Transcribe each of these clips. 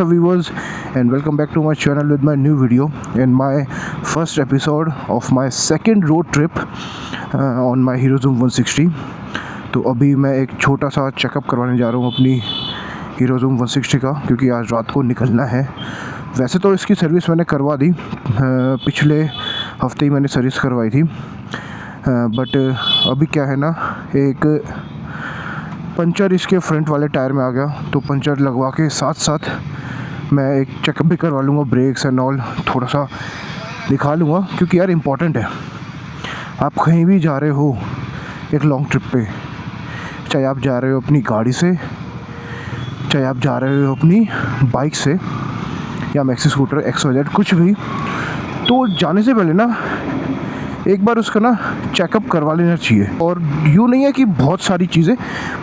up viewers, and welcome back to my channel with my new video and my first episode of my second road trip on my Hero Zoom 160। तो अभी मैं एक छोटा सा checkup करवाने जा रहा हूँ अपनी हीरो ज़ूम 160 का, क्योंकि आज रात को निकलना है। वैसे तो इसकी सर्विस मैंने करवा दी, पिछले हफ्ते ही मैंने सर्विस करवाई थी, बट अभी क्या है ना, एक पंचर इसके फ्रंट वाले टायर में आ गया, तो पंचर लगवा के साथ साथ मैं एक चेकअप भी करवा लूँगा, ब्रेक्स एंड ऑल थोड़ा सा दिखा लूँगा, क्योंकि यार इम्पॉर्टेंट है। आप कहीं भी जा रहे हो एक लॉन्ग ट्रिप पे, चाहे आप जा रहे हो अपनी गाड़ी से, चाहे आप जा रहे हो अपनी बाइक से या मैक्सी स्कूटर XYZ कुछ भी, तो जाने से पहले ना एक बार उसका ना चेकअप करवा लेना चाहिए। और यूँ नहीं है कि बहुत सारी चीज़ें,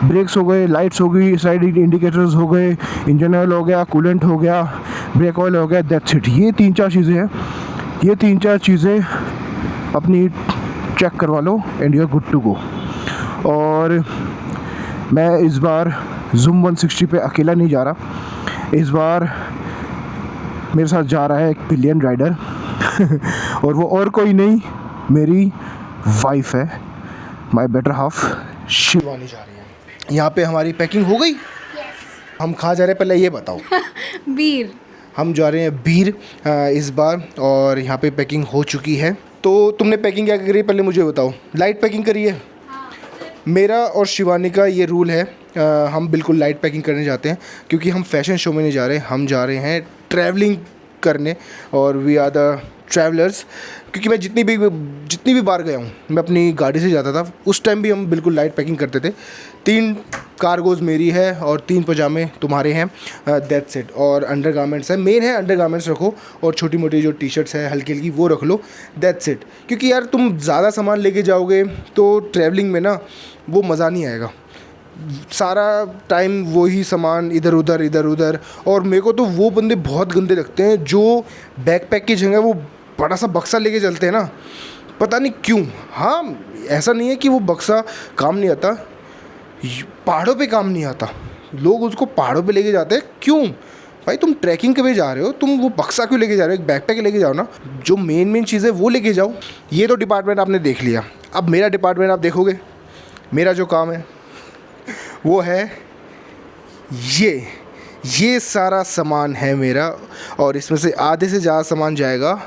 ब्रेक्स हो गए, लाइट्स हो गई, साइड इंडिकेटर्स हो गए, इंजन ऑयल हो गया, कूलेंट हो गया, ब्रेक ऑयल हो गया, दैट्स इट। ये 3-4 चीज़ें हैं, ये 3-4 चीज़ें अपनी चेक करवा लो and you are good to go. और मैं इस बार ज़ूम 160 पे अकेला नहीं जा रहा, इस बार मेरे साथ जा रहा है एक पिलियन राइडर और वो और कोई नहीं, मेरी वाइफ है, माय बेटर हाफ शिवानी जा रही है। यहाँ पे हमारी पैकिंग हो गई। हम कहाँ जा रहे हैं पहले ये बताओ। बीर। हम जा रहे हैं बीर इस बार, और यहाँ पे पैकिंग हो चुकी है। तो तुमने पैकिंग क्या करी है पहले मुझे बताओ। लाइट पैकिंग करी है। मेरा और शिवानी का ये रूल है, हम बिल्कुल लाइट पैकिंग करने जाते हैं, क्योंकि हम फैशन शो में नहीं जा रहे, हम जा रहे हैं ट्रैवलिंग करने, और वी आर द ट्रैवलर्स। क्योंकि मैं जितनी भी बार गया हूँ, मैं अपनी गाड़ी से जाता था, उस टाइम भी हम बिल्कुल लाइट पैकिंग करते थे। 3 कार्गोज़ मेरी है और 3 पजामे तुम्हारे हैं, दैट्स इट। और अंडर गारमेंट्स है, मेन है अंडर गारमेंट्स रखो, और छोटी मोटी जो टी शर्ट्स है हल्की हल्की वो रख लो, दैट्स इट। क्योंकि यार तुम ज़्यादा सामान लेके जाओगे तो ट्रैवलिंग में ना वो मज़ा नहीं आएगा, सारा टाइम वही सामान इधर उधर। और मेरे को तो वो बंदे बहुत गंदे लगते हैं जो बैकपैक की जगह वो बड़ा सा बक्सा लेके चलते हैं ना, पता नहीं क्यों। हाँ, ऐसा नहीं है कि वो बक्सा काम नहीं आता, पहाड़ों पे काम नहीं आता, लोग उसको पहाड़ों पे लेके जाते हैं। क्यों भाई, तुम ट्रैकिंग के पे जा रहे हो, तुम वो बक्सा क्यों लेके जा रहे हो? एक बैकपैक लेके जाओ ना, जो मेन चीज़ें वो लेके जाओ। ये तो डिपार्टमेंट आपने देख लिया, अब मेरा डिपार्टमेंट आप देखोगे। मेरा जो काम है वो है ये सारा सामान है मेरा, और इसमें से आधे से ज़्यादा सामान जाएगा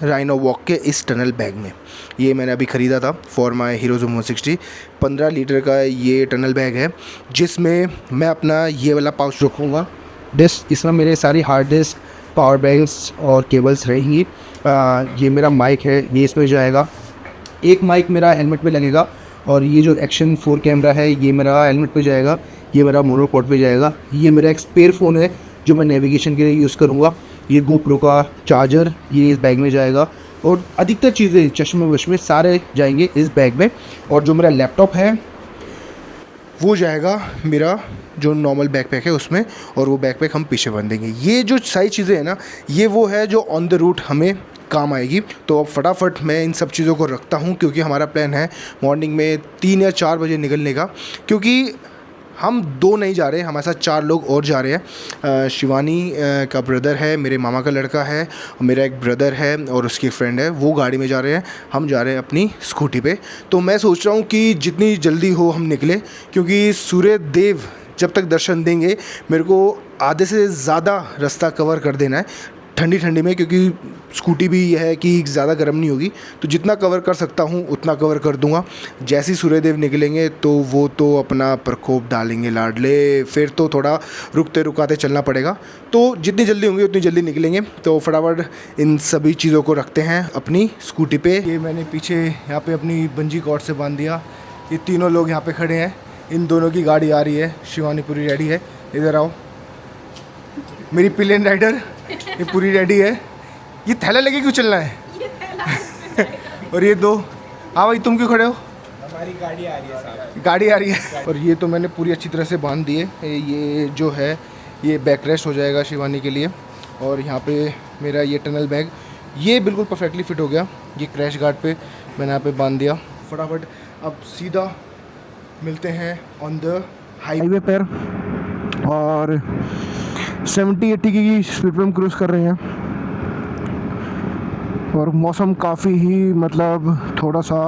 राइनो वॉक के इस टनल बैग में। ये मैंने अभी ख़रीदा था for my hero zoom 160। 15 litre का ये टनल बैग है, जिसमें मैं अपना ये वाला पाउच रखूँगा डिस्क। इसमें मेरे सारी हार्ड डिस्क, पावर बैंक्स और केबल्स रहेंगी। ये मेरा माइक है, ये इसमें जाएगा। एक माइक मेरा हेलमेट पे लगेगा, और ये जो एक्शन 4 कैमरा है ये मेरा हेलमेट पे जाएगा, ये मेरा मोनोपोड पे जाएगा। ये मेरा एक स्पेयर फ़ोन है जो मैं नेविगेशन के लिए यूज़ करूँगा। ये GoPro का चार्जर ये इस बैग में जाएगा, और अधिकतर चीज़ें चश्मे वश्मे सारे जाएंगे इस बैग में। और जो मेरा लैपटॉप है वो जाएगा मेरा जो नॉर्मल बैकपैक है उसमें, और वो बैकपैक हम पीछे बांध देंगे। ये जो सारी चीज़ें हैं ना, ये वो है जो ऑन द रूट हमें काम आएगी। तो अब फटाफट मैं इन सब चीज़ों को रखता हूँ, क्योंकि हमारा प्लान है मॉर्निंग में 3 या 4 बजे निकलने का। क्योंकि हम 2 नहीं जा रहे, हमारे साथ 4 लोग और जा रहे हैं। शिवानी का ब्रदर है, मेरे मामा का लड़का है, और मेरा एक ब्रदर है और उसकी फ्रेंड है, वो गाड़ी में जा रहे हैं, हम जा रहे हैं अपनी स्कूटी पे। तो मैं सोच रहा हूँ कि जितनी जल्दी हो हम निकले, क्योंकि सूर्य देव जब तक दर्शन देंगे मेरे को आधे से ज़्यादा रास्ता कवर कर देना है ठंडी में, क्योंकि स्कूटी भी है कि ज़्यादा गर्म नहीं होगी, तो जितना कवर कर सकता हूँ उतना कवर कर दूँगा। जैसे ही सूर्यदेव निकलेंगे तो वो तो अपना प्रकोप डालेंगे लाडले, फिर तो थोड़ा रुकाते चलना पड़ेगा। तो जितनी जल्दी होंगी उतनी जल्दी निकलेंगे। तो फटाफट इन सभी चीज़ों को रखते हैं अपनी स्कूटी पे। ये मैंने पीछे यहाँ पे अपनी बंजी कॉर्ड से बांध दिया। ये तीनों लोग यहाँ पे खड़े हैं, इन दोनों की गाड़ी आ रही है, शिवानी पूरी रेडी है। इधर आओ, मेरी पिलियन राइडर ये पूरी रेडी है। ये थैला लेके क्यों चलना है? और ये 2, हाँ भाई तुम क्यों खड़े हो? हमारी गाड़ी आ रही है साहब। गाड़ी आ रही है। और ये तो मैंने पूरी अच्छी तरह से बांध दिए। ये जो है ये बैक रेस्ट हो जाएगा शिवानी के लिए। और यहाँ पे मेरा ये टनल बैग ये बिल्कुल परफेक्टली फिट हो गया। ये क्रैश गार्ड पे मैंने यहाँ पे बांध दिया। फटाफट अब सीधा मिलते हैं ऑन द हाईवे पर। और 70-80 की स्पीड पे हम क्रूज़ कर रहे हैं और मौसम काफ़ी ही मतलब थोड़ा सा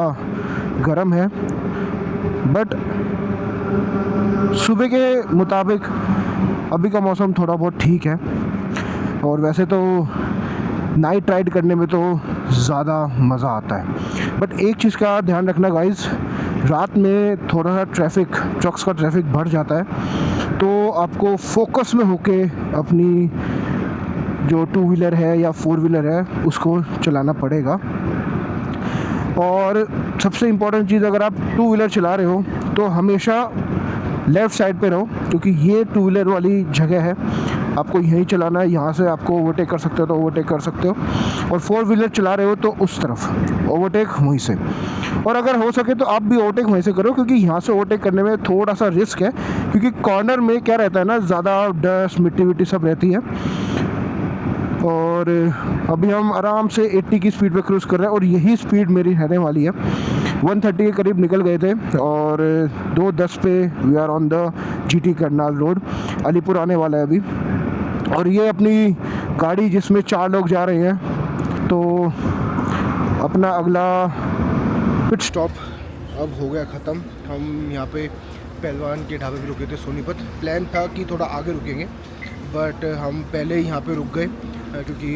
गर्म है, बट सुबह के मुताबिक अभी का मौसम थोड़ा बहुत ठीक है। और वैसे तो नाइट राइड करने में तो ज़्यादा मज़ा आता है, बट एक चीज़ का ध्यान रखना गाइस, रात में थोड़ा सा ट्रक्स का ट्रैफिक बढ़ जाता है, तो आपको फोकस में होके अपनी जो 2 व्हीलर है या 4 व्हीलर है उसको चलाना पड़ेगा। और सबसे इम्पोर्टेंट चीज़, अगर आप 2 व्हीलर चला रहे हो तो हमेशा लेफ़्ट साइड पे रहो, क्योंकि ये 2 व्हीलर वाली जगह है, आपको यहीं चलाना है, यहाँ से आपको ओवरटेक कर सकते हो तो ओवरटेक कर सकते हो, और 4 व्हीलर चला रहे हो तो उस तरफ ओवरटेक वहीं से। और अगर हो सके तो आप भी ओवरटेक वहीं से करो, क्योंकि यहाँ से ओवरटेक करने में थोड़ा सा रिस्क है, क्योंकि कॉर्नर में क्या रहता है ना, ज़्यादा डस्ट मिट्टी विट्टी सब रहती है। और अभी हम आराम से 80 की स्पीड पे क्रूज़ कर रहे हैं और यही स्पीड मेरी रहने वाली है। 130 के करीब निकल गए थे और 2:10 पे we are on the GT Karnal road, Alipur आने वाला है अभी। और ये अपनी गाड़ी जिसमें 4 लोग जा रहे हैं, तो अपना अगला पिट स्टॉप अब हो गया ख़त्म। हम यहाँ पे पहलवान के ढाबे पे रुके थे सोनीपत। प्लान था कि थोड़ा आगे रुकेंगे, बट हम पहले यहाँ पे रुक गए क्योंकि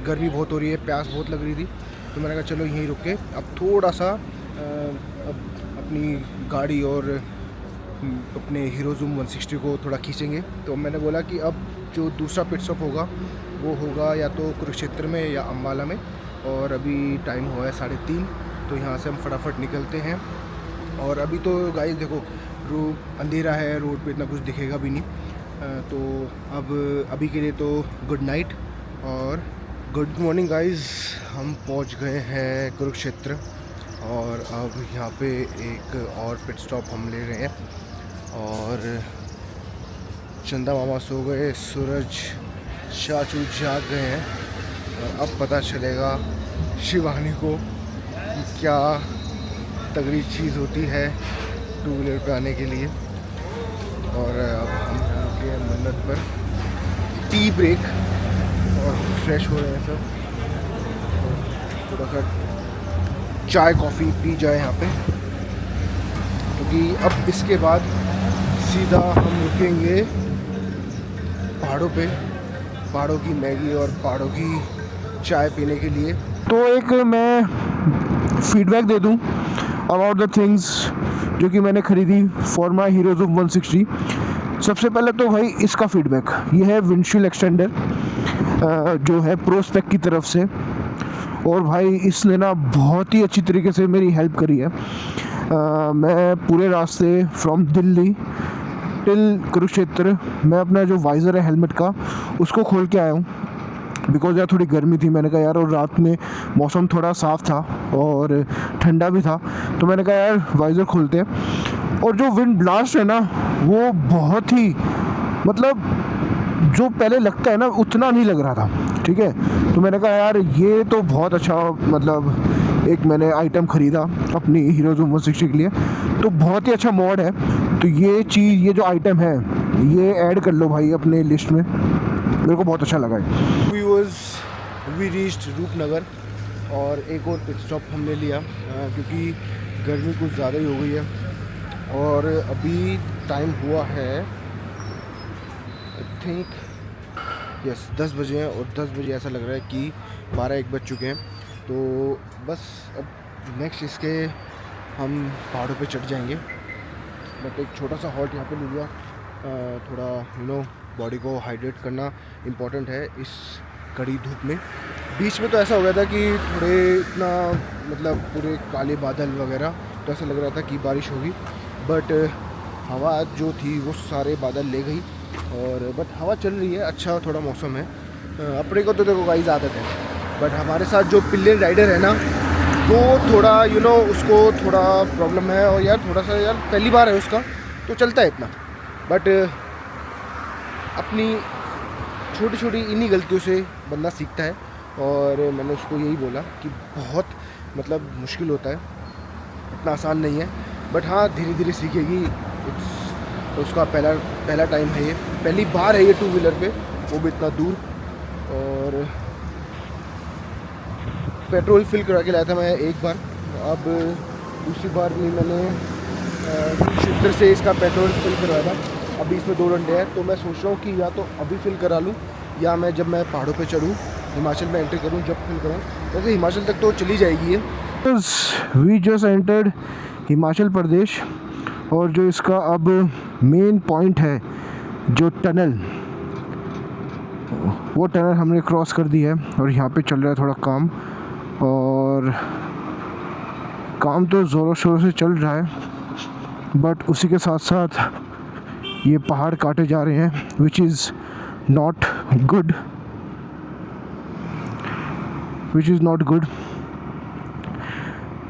गर्मी बहुत हो रही है, प्यास बहुत लग रही थी, तो मैंने कहा चलो यहीं रुक के अब थोड़ा सा अब अपनी गाड़ी और अपने हीरो ज़ूम 160 को थोड़ा खींचेंगे। तो मैंने बोला कि अब जो दूसरा पिट स्टॉप होगा वो होगा या तो कुरुक्षेत्र में या अम्बाला में, और अभी टाइम हुआ है 3:30, तो यहाँ से हम फटाफट निकलते हैं। और अभी तो गाइस देखो रोड अंधेरा है, रोड पे इतना कुछ दिखेगा भी नहीं, तो अब अभी के लिए तो गुड नाइट और गुड मॉर्निंग गाइस। हम पहुंच गए हैं कुरुक्षेत्र और अब यहाँ पे एक और पिट स्टॉप हम ले रहे हैं। और चंदा मामा सो गए, सूरज चाचू जाग गए हैं, और अब पता चलेगा शिवानी को कि क्या तगड़ी चीज़ होती है 2 व्हीलर पर आने के लिए। और अब हम रुके मन्नत पर टी ब्रेक और फ्रेश हो रहे हैं सब, थोड़ा सा चाय कॉफ़ी पी जाए यहाँ पे, क्योंकि अब इसके बाद सीधा हम रुकेंगे पहाड़ों पे, पहाड़ों की मैगी और पहाड़ों की चाय पीने के लिए। तो एक मैं फीडबैक दे दूँ अबाउट द थिंग्स जो कि मैंने ख़रीदी फॉर माई हीरो ज़ूम 160। सबसे पहले तो भाई इसका फीडबैक ये है, विंडशील्ड एक्सटेंडर जो है प्रोस्पेक्ट की तरफ से, और भाई इसने ना बहुत ही अच्छी तरीके से मेरी हेल्प करी है। मैं पूरे रास्ते फ्रॉम दिल्ली टिल कुरुक्षेत्र मैं अपना जो वाइज़र है हेलमेट का उसको खोल के आया हूँ, बिकॉज यार थोड़ी गर्मी थी। मैंने कहा यार, और रात में मौसम थोड़ा साफ़ था और ठंडा भी था, तो मैंने कहा यार वाइज़र खोलते हैं। और जो विंड ब्लास्ट है ना वो बहुत ही मतलब जो पहले लगता है ना उतना नहीं लग रहा था, ठीक है। तो मैंने कहा यार ये तो बहुत अच्छा मतलब एक मैंने आइटम ख़रीदा अपनी हीरो ज़ूम 160 के लिए, तो बहुत ही अच्छा मॉड है। तो ये चीज़, ये जो आइटम है ये ऐड कर लो भाई अपने लिस्ट में, मेरे को बहुत अच्छा लगा है। वी रीच्ड रूपनगर और एक और पिट स्टॉप हमने लिया क्योंकि गर्मी कुछ ज़्यादा ही हो गई है। और अभी टाइम हुआ है आई थिंक 10 बजे हैं, और 10 बजे ऐसा लग रहा है कि 12-1 बज चुके हैं। तो बस अब नेक्स्ट इसके हम पहाड़ों पे चढ़ जाएंगे। बट एक छोटा सा हॉल्ट यहाँ पे ले लिया, थोड़ा बॉडी को हाइड्रेट करना इम्पॉर्टेंट है इस कड़ी धूप में। बीच में तो ऐसा हो गया था कि थोड़े इतना मतलब पूरे काले बादल वगैरह, तो ऐसा लग रहा था कि बारिश होगी, बट हवा जो थी वो सारे बादल ले गई। और बट हवा चल रही है, अच्छा थोड़ा मौसम है। अपने को तो देखो गाइस आदत है, बट हमारे साथ जो पिलियन राइडर है ना वो थोड़ा उसको थोड़ा प्रॉब्लम है, और यार थोड़ा सा यार पहली बार है उसका, तो चलता है इतना। बट अपनी छोटी छोटी इन्हीं गलतियों से बंदा सीखता है, और मैंने उसको यही बोला कि बहुत मतलब मुश्किल होता है, इतना आसान नहीं है, बट हाँ धीरे धीरे सीखेगी। उसका पहला टाइम है, ये पहली बार है ये 2 व्हीलर पे, वो भी इतना दूर। और पेट्रोल फिल करा के लाया था मैं एक बार, अब दूसरी बार भी मैंने शिफ्टर से इसका पेट्रोल फिल करवाया था। अभी इसमें 2 डंडे हैं, तो मैं सोच रहा हूँ कि या तो अभी फिल करा लूँ या मैं जब मैं पहाड़ों पे चढ़ूँ, हिमाचल में एंट्री करूँ, जब फिल करूँ। वैसे हिमाचल तक तो चली जाएगी ये। We just entered Himachal Pradesh, और जो इसका अब मेन पॉइंट है, जो टनल, वो टनल हमने क्रॉस कर दी है। और यहाँ पे चल रहा है थोड़ा काम, और काम तो ज़ोरों शोरों से चल रहा है, बट उसी के साथ साथ ये पहाड़ काटे जा रहे हैं, which is not good,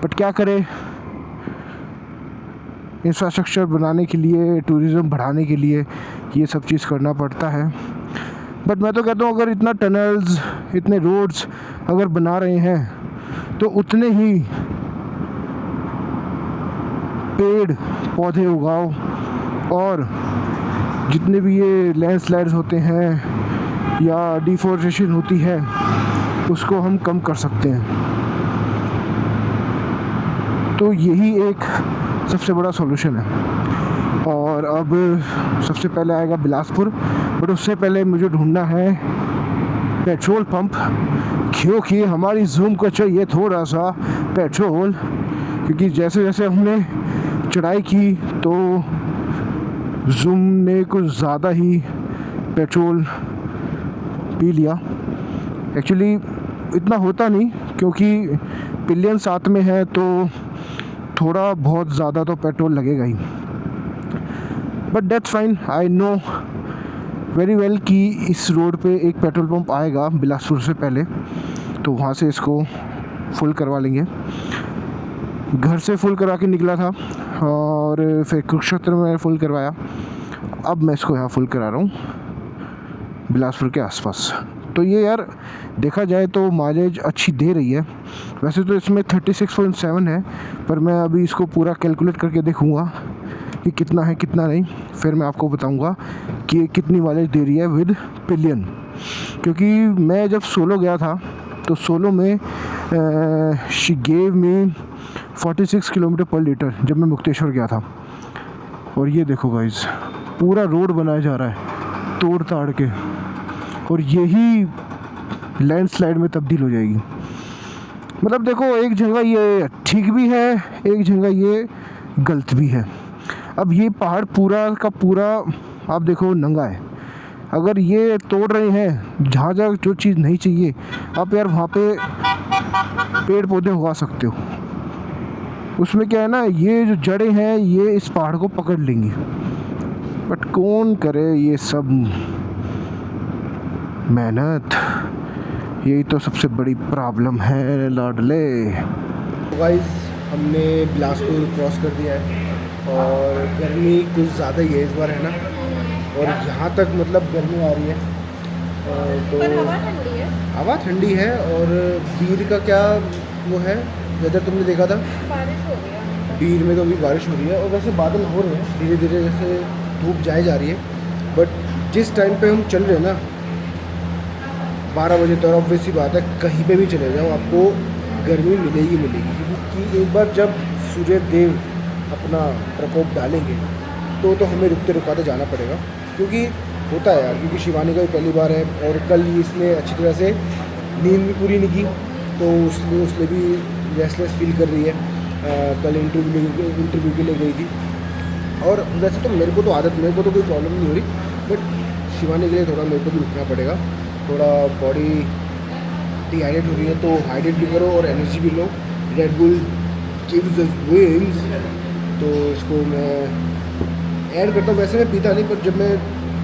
but क्या करें, इंफ्रास्ट्रक्चर बनाने के लिए, टूरिज़्म बढ़ाने के लिए ये सब चीज़ करना पड़ता है। बट मैं तो कहता हूँ अगर इतना टनल्स, इतने रोड्स अगर बना रहे हैं तो उतने ही पेड़ पौधे उगाओ, और जितने भी ये लैंडस्लाइड्स होते हैं या डिफोरेस्टेशन होती है उसको हम कम कर सकते हैं। तो यही एक सबसे बड़ा सॉल्यूशन है। और अब सबसे पहले आएगा बिलासपुर, बट उससे पहले मुझे ढूंढना है पेट्रोल पंप, क्योंकि हमारी जूम को चाहिए थोड़ा सा पेट्रोल, क्योंकि जैसे जैसे हमने चढ़ाई की तो जूम ने कुछ ज़्यादा ही पेट्रोल पी लिया। एक्चुअली इतना होता नहीं, क्योंकि पिलियन साथ में है तो थोड़ा बहुत ज़्यादा तो पेट्रोल लगेगा ही, but that's fine. I know very well कि इस रोड पे एक पेट्रोल पंप आएगा बिलासपुर से पहले, तो वहाँ से इसको फुल करवा लेंगे। घर से फुल करवा के निकला था और फिर कुरुक्षेत्र में फुल करवाया, अब मैं इसको यहाँ फुल करा रहा हूँ बिलासपुर के आसपास। तो ये यार देखा जाए तो माइलेज अच्छी दे रही है। वैसे तो इसमें 36.7 है, पर मैं अभी इसको पूरा कैलकुलेट करके देखूँगा कि कितना है कितना नहीं, फिर मैं आपको बताऊँगा कि ये कितनी माइलेज दे रही है विद पिलियन। क्योंकि मैं जब सोलो गया था तो सोलो में शी गेव मी 46 किलोमीटर पर लीटर जब मैं मुक्तेश्वर गया था। और ये देखो गाइस, पूरा रोड बनाया जा रहा है तोड़ ताड़ के, और यही लैंडस्लाइड में तब्दील हो जाएगी। मतलब देखो, एक जगह ये ठीक भी है, एक जगह ये गलत भी है। अब ये पहाड़ पूरा का पूरा आप देखो नंगा है, अगर ये तोड़ रहे हैं जहाँ जहाँ जो चीज़ नहीं चाहिए, आप यार वहाँ पे पेड़ पौधे उगा सकते हो। उसमें क्या है ना, ये जो जड़ें हैं ये इस पहाड़ को पकड़ लेंगी, बट कौन करे ये सब मेहनत, यही तो सबसे बड़ी प्रॉब्लम है लाडले। गाइस, हमने बिलासपुर क्रॉस कर दिया है और गर्मी कुछ ज़्यादा ही है इस बार, है ना। और यहाँ तक मतलब गर्मी आ रही है, तो हवा ठंडी है। और बीर का क्या वो है वेदर, तुमने देखा था? बारिश हो रही है बीर में तो अभी बारिश हो रही है, और वैसे बादल हो रहे हैं धीरे धीरे, जैसे धूप जाए जा रही है। बट जिस टाइम पे हम चल रहे हैं ना 12 बजे, तो ऑब्वियस सी बात है कहीं पे भी चले जाओ आपको गर्मी मिलेगी। क्योंकि एक बार जब सूर्य देव अपना प्रकोप डालेंगे तो हमें रुकते रुकाते जाना पड़ेगा, क्योंकि होता है यार। क्योंकि शिवानी का भी पहली बार है, और कल इसने अच्छी तरह से नींद भी पूरी नहीं की, तो उसने भी रेस्टलेस फील कर रही है। कल इंटरव्यू के लिए गई थी। और वैसे तो मेरे को तो आदत, मेरे को तो कोई प्रॉब्लम नहीं हो रही, बट शिवानी के लिए थोड़ा मेरे को भी रुकना पड़ेगा। थोड़ा बॉडी डिहाइड्रेट हो रही है, तो हाइड्रेट भी करो और एनर्जी भी लो। Red Bull gives us wings, तो इसको मैं ऐड करता हूँ। वैसे मैं पीता नहीं, पर जब मैं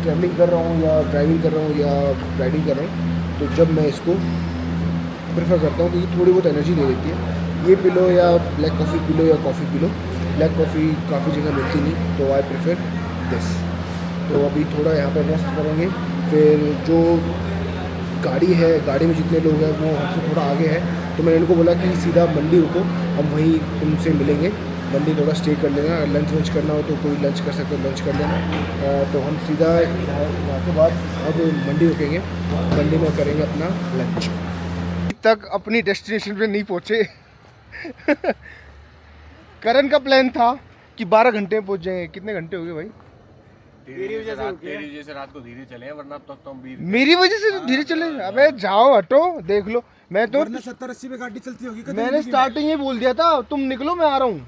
ट्रैवलिंग कर रहा हूँ या ड्राइविंग कर रहा हूँ या राइडिंग कर रहा हूँ, तो जब मैं इसको प्रेफर करता हूँ, क्योंकि थोड़ी बहुत एनर्जी दे देती है। ये पी लो या ब्लैक कॉफ़ी पी लो या coffee P low. Black coffee काफ़ी जगह मिलती नहीं, तो आई प्रेफर दिस। तो अभी थोड़ा यहाँ पर रेस्ट करेंगे, फिर जो गाड़ी है, गाड़ी में जितने लोग हैं वो हमसे थोड़ा आगे है, तो मैंने इनको बोला कि सीधा मंडी रुको, हम वहीं तुमसे मिलेंगे। मंडी थोड़ा स्टे कर लेना, लंच वंच करना हो तो कोई लंच कर सकते हो, लंच कर लेना। तो हम सीधा वहाँ के बाद अब मंडी रुकेंगे, मंडी में करेंगे अपना लंच। तक अपनी डेस्टिनेशन पे नहीं पहुँचे करण का प्लान था कि 12 घंटे में पहुँच जाएंगे। कितने घंटे हो गए भाई? तेरी वजह से रात को धीरे चले, वरना तो तुम भी मेरी वजह से तो धीरे चले। अबे जाओ हटो, देख लो मैं तो 70-80 पे गाड़ी चलती होगी। मैंने स्टार्टिंग में बोल दिया था तुम निकलो मैं आ रहा हूँ।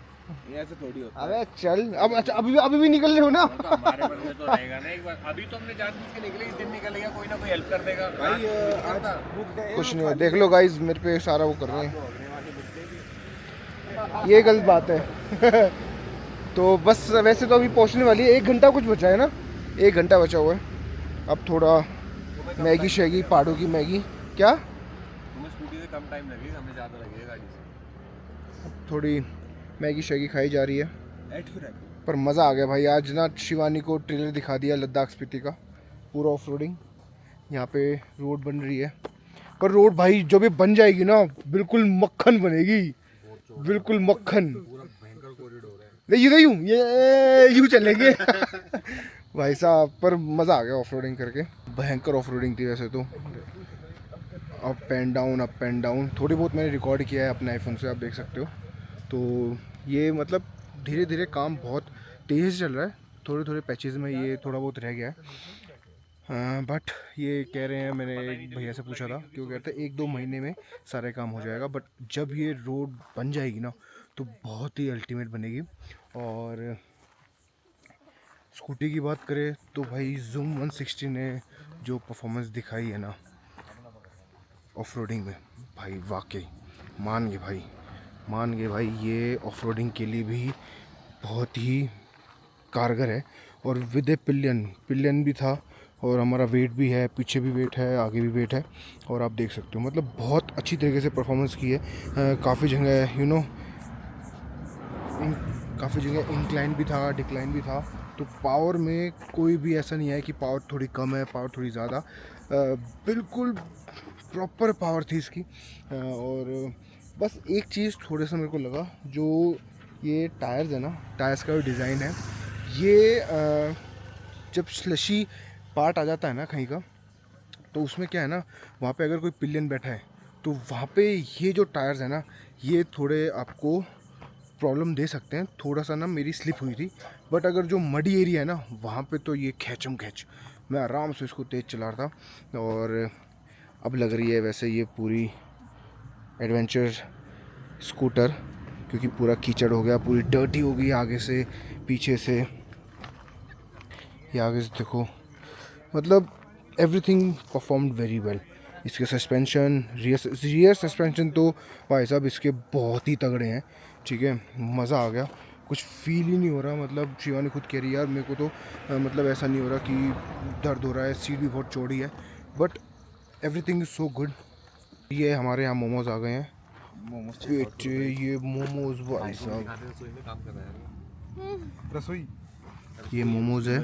ऐसे थोड़ी होता अबे चल अब। अच्छा अभी भी निकल रहे हो ना? तो हमारे मन में तो रहेगा ना एक बार। अभी तो हमने जानबूझ के निकले, इस दिन निकल गया, कोई ना कोई हेल्प कर देगा भाई। आज कुछ नहीं, देख लो गाइस मेरे पे सारा वो कर रहे हैं, ये गलत बात है तो बस वैसे तो अभी पहुंचने वाली है, 1 घंटा कुछ बचा है ना, 1 घंटा बचा हुआ है। अब थोड़ा मैगी शैगी, पहाड़ों की मैगी। क्या तुम्हें स्कूटी से कम टाइम लगेगा, हमें ज़्यादा लगेगा गाड़ी से। थोड़ी मैगी शैगी खाई जा रही है, पर मज़ा आ गया भाई। आज ना शिवानी को ट्रेलर दिखा दिया लद्दाख स्पीति का, पूरा ऑफ रोडिंग। यहाँ पे रोड बन रही है, पर रोड भाई जब ये बन जाएगी ना बिल्कुल मक्खन बनेगी, बिल्कुल मक्खन। ये यूँ चलेंगे भाई साहब। पर मज़ा आ गया ऑफ रोडिंग करके, भयंकर ऑफ रोडिंग थी वैसे तो। अप एंड डाउन थोड़ी बहुत मैंने रिकॉर्ड किया है अपने आईफोन से, आप देख सकते हो। तो ये मतलब धीरे धीरे काम बहुत तेज़ चल रहा है, थोड़े थोड़े पैचेस में ये थोड़ा बहुत रह गया है। बट ये कह रहे हैं, मैंने एक भैया से पूछा था कि वो कहते हैं 1-2 महीने में सारे काम हो जाएगा। बट जब ये रोड बन जाएगी ना तो बहुत ही अल्टीमेट बनेगी। और स्कूटी की बात करें तो भाई ज़ूम 160 ने जो परफॉर्मेंस दिखाई है ना ऑफ रोडिंग में, भाई वाकई मान गए भाई, ये ऑफ रोडिंग के लिए भी बहुत ही कारगर है। और विद ए पिलियन भी था, और हमारा वेट भी है, पीछे भी वेट है, आगे भी वेट है। और आप देख सकते हो मतलब बहुत अच्छी तरीके से परफॉर्मेंस की है। काफ़ी जगह काफ़ी जगह इंक्लाइन भी था, डिक्लाइन भी था। तो पावर में कोई भी ऐसा नहीं है कि पावर थोड़ी कम है, पावर थोड़ी ज़्यादा, बिल्कुल प्रॉपर पावर थी इसकी। और बस एक चीज़ थोड़ा सा मेरे को लगा, जो ये टायर्स है ना, टायर्स का जो डिज़ाइन है ये जब स्लशी पार्ट आ जाता है ना कहीं का, तो उसमें क्या है ना, वहाँ पे अगर कोई पिलियन बैठा है तो वहाँ पे ये जो टायर्स है ना ये थोड़े आपको प्रॉब्लम दे सकते हैं। थोड़ा सा ना मेरी स्लिप हुई थी, बट अगर जो मडी एरिया है ना वहाँ पे तो ये खैच मैं आराम से इसको तेज़ चला रहा था। और अब लग रही है वैसे ये पूरी एडवेंचर स्कूटर, क्योंकि पूरा कीचड़ हो गया, पूरी डर्टी हो गई आगे से पीछे से। ये आगे से देखो, मतलब एवरीथिंग परफॉर्म्ड वेरी वेल। इसके सस्पेंशन, रियर सस्पेंशन तो भाई साहब इसके बहुत ही तगड़े हैं, ठीक है। मज़ा आ गया, कुछ फील ही नहीं हो रहा। मतलब शिवानी खुद कह रही है यार मेरे को तो मतलब ऐसा नहीं हो रहा कि दर्द हो रहा है, सीट भी बहुत चौड़ी है, but everything is so good. ये हमारे यहाँ मोमोज आ गए हैं, ये मोमोज भाई साहब, रसोई ये मोमोज है।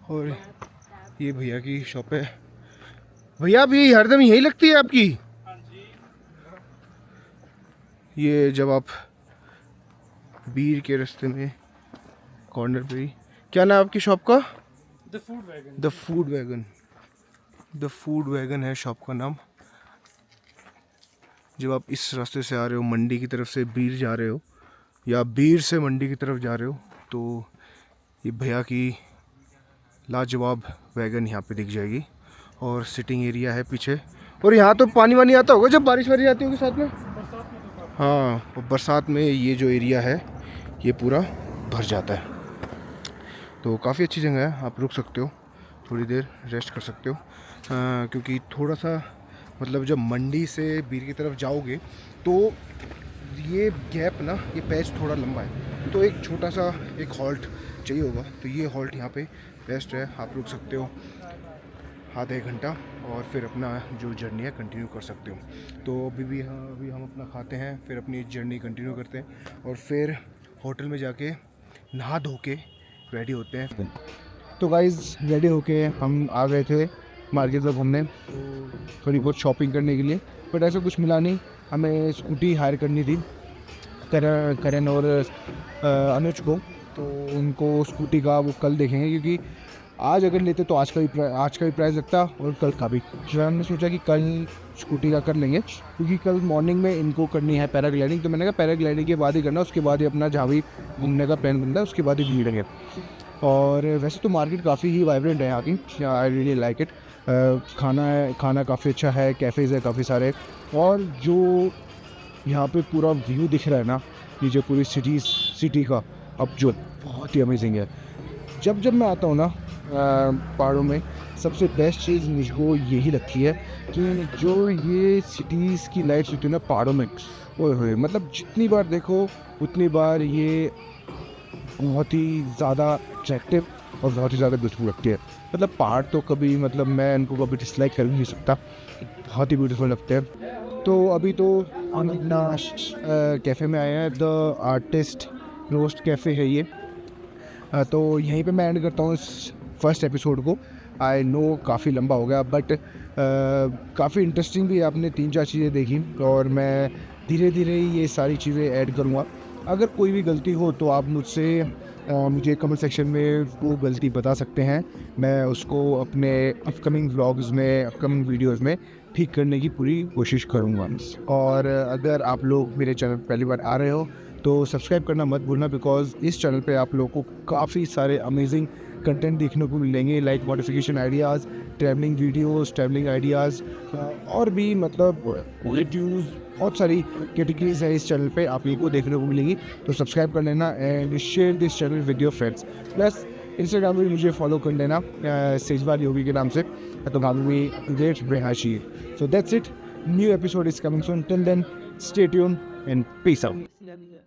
और ये भैया की शॉप है। भैया अभी हरदम यही लगती है आपकी? ये जब आप बीर के रास्ते में कॉर्नर पे ही, क्या नाम आपकी शॉप का? द फूड वैगन है शॉप का नाम। जब आप इस रास्ते से आ रहे हो, मंडी की तरफ से बीर जा रहे हो या बीर से मंडी की तरफ जा रहे हो, तो ये भैया की लाजवाब वैगन यहाँ पे दिख जाएगी। और सिटिंग एरिया है पीछे। और यहाँ तो पानी वानी आता होगा जब बारिश वारिश आती होगी साथ में? हाँ, और बरसात में ये जो एरिया है ये पूरा भर जाता है। तो काफ़ी अच्छी जगह है, आप रुक सकते हो, थोड़ी देर रेस्ट कर सकते हो। क्योंकि थोड़ा सा मतलब जब मंडी से बीर की तरफ जाओगे तो ये गैप ना, ये पैच थोड़ा लंबा है, तो एक छोटा सा एक हॉल्ट चाहिए होगा। तो ये हॉल्ट यहाँ पे बेस्ट है, आप रुक सकते हो आधा 1 घंटा और फिर अपना जो जर्नी है कंटिन्यू कर सकते हो। तो अभी हम अपना खाते हैं, फिर अपनी जर्नी कंटिन्यू करते हैं और फिर होटल में जाके नहा धो के रेडी होते हैं। तो गाइज़ रेडी होके हम आ गए थे मार्केट में घूमने, थोड़ी बहुत शॉपिंग करने के लिए, बट ऐसा कुछ मिला नहीं। हमें स्कूटी हायर करनी थी करण और अनुज को, तो उनको स्कूटी का वो कल देखेंगे, क्योंकि आज अगर लेते तो आज का भी प्राइस लगता और कल का भी। तो हमने सोचा कि कल स्कूटी का कर लेंगे, क्योंकि कल मॉर्निंग में इनको करनी है पैराग्लाइडिंग। तो मैंने कहा पैराग्लाइडिंग के बाद ही करना, उसके बाद ही अपना जहाँ भी घूमने का प्लान बनता है उसके बाद ही भीड़ेंगे। और वैसे तो मार्केट काफ़ी ही वाइब्रेंट है यहाँ की, आई रियली लाइक इट। खाना काफ़ी अच्छा है, कैफ़ेज़ है काफ़ी सारे, और जो यहाँ पे पूरा व्यू दिख रहा है ना, ये जो पूरी सिटी का अब जो बहुत ही अमेजिंग है। जब मैं आता हूँ ना पहाड़ों में, सबसे बेस्ट चीज़ मुझको यही लगती है कि जो ये सिटीज़ की लाइट्स होती है ना पहाड़ों में, ओए होए, मतलब जितनी बार देखो उतनी बार ये बहुत ही ज़्यादा अट्रैक्टिव और बहुत ही ज़्यादा ब्यूटीफुल लगती है। मतलब पहाड़ तो कभी, मतलब मैं इनको कभी डिसलाइक कर नहीं सकता, बहुत ही ब्यूटीफुल लगते हैं। तो अभी तो हम अपना कैफ़े में आए हैं, द आर्टिस्ट रोस्ट कैफ़े है ये। तो यहीं पे मैं एंड करता हूँ इस फर्स्ट एपिसोड को। आई नो काफ़ी लंबा हो गया, बट काफ़ी इंटरेस्टिंग भी आपने 3-4 चीज़ें देखी, और मैं धीरे धीरे ये सारी चीज़ें ऐड करूँगा। अगर कोई भी गलती हो तो आप मुझे कमेंट सेक्शन में वो गलती बता सकते हैं, मैं उसको अपने अपकमिंग व्लॉग्स में, अपकमिंग वीडियोज़ में ठीक करने की पूरी कोशिश करूँगा। और अगर आप लोग मेरे चैनल पर पहली बार आ रहे हो तो सब्सक्राइब करना मत भूलना, बिकॉज़ इस चैनल पे आप लोगों को काफ़ी सारे अमेजिंग कंटेंट देखने को मिलेंगे, like modification ideas, travelling videos, travelling ideas, और भी मतलब रिव्यूज़, बहुत सारी कैटेगरीज है इस चैनल पे आप को देखने को मिलेंगी। तो सब्सक्राइब कर लेना and share this channel with your friends. Plus Instagram में मुझे फॉलो कर लेना सेजवाल योगी के नाम से, तो गाँव में अपडेट रहना चाहिए। So that's it, new episode is coming soon, till then stay tune and peace out.